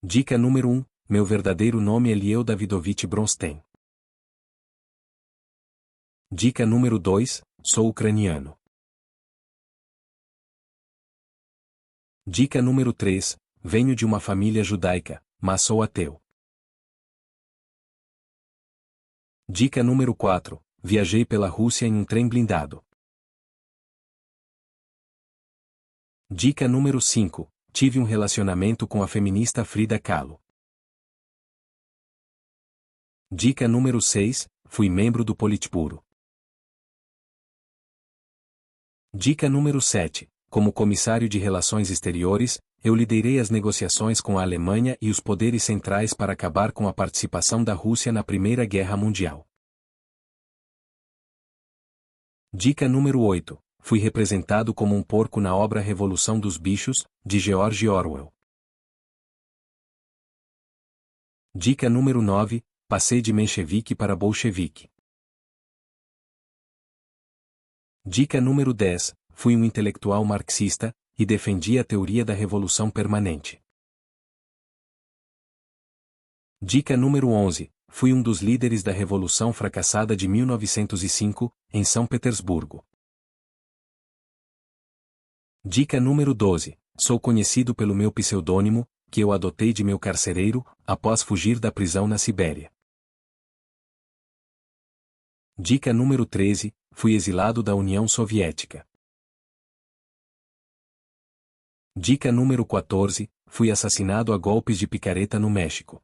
Dica número 1. Meu verdadeiro nome é Liel Davidovich Bronstein. Dica número 2. Sou ucraniano. Dica número 3. Venho de uma família judaica, mas sou ateu. Dica número 4. Viajei pela Rússia em um trem blindado. Dica número 5. Tive um relacionamento com a feminista Frida Kahlo. Dica número 6. Fui membro do Politburo. Dica número 7. Como comissário de Relações Exteriores, eu liderei as negociações com a Alemanha e os poderes centrais para acabar com a participação da Rússia na Primeira Guerra Mundial. Dica número 8. Fui representado como um porco na obra Revolução dos Bichos, de George Orwell. Dica número 9. Passei de menchevique para bolchevique. Dica número 10. Fui um intelectual marxista, e defendi a teoria da revolução permanente. Dica número 11. Fui um dos líderes da Revolução Fracassada de 1905, em São Petersburgo. Dica número 12. Sou conhecido pelo meu pseudônimo, que eu adotei de meu carcereiro, após fugir da prisão na Sibéria. Dica número 13. Fui exilado da União Soviética. Dica número 14. Fui assassinado a golpes de picareta no México.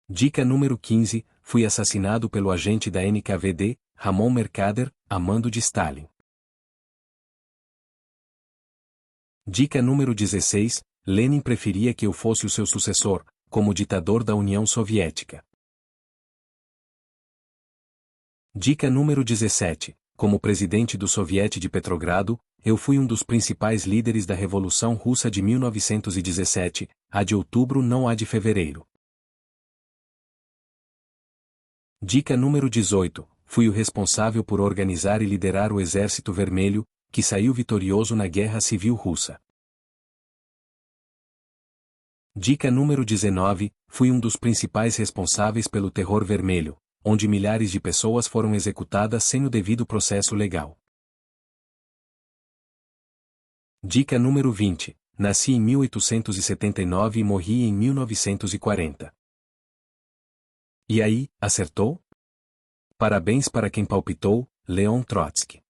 Dica número 15. Fui assassinado pelo agente da NKVD, Ramon Mercader, a mando de Stalin. Dica número 16. Lenin preferia que eu fosse o seu sucessor, como ditador da União Soviética. Dica número 17. Como presidente do Soviete de Petrogrado, eu fui um dos principais líderes da Revolução Russa de 1917, a de outubro não a de fevereiro. Dica número 18. Fui o responsável por organizar e liderar o Exército Vermelho, que saiu vitorioso na Guerra Civil Russa. Dica número 19. Fui um dos principais responsáveis pelo Terror Vermelho, onde milhares de pessoas foram executadas sem o devido processo legal. Dica número 20. Nasci em 1879 e morri em 1940. E aí, acertou? Parabéns para quem palpitou, Leon Trotsky.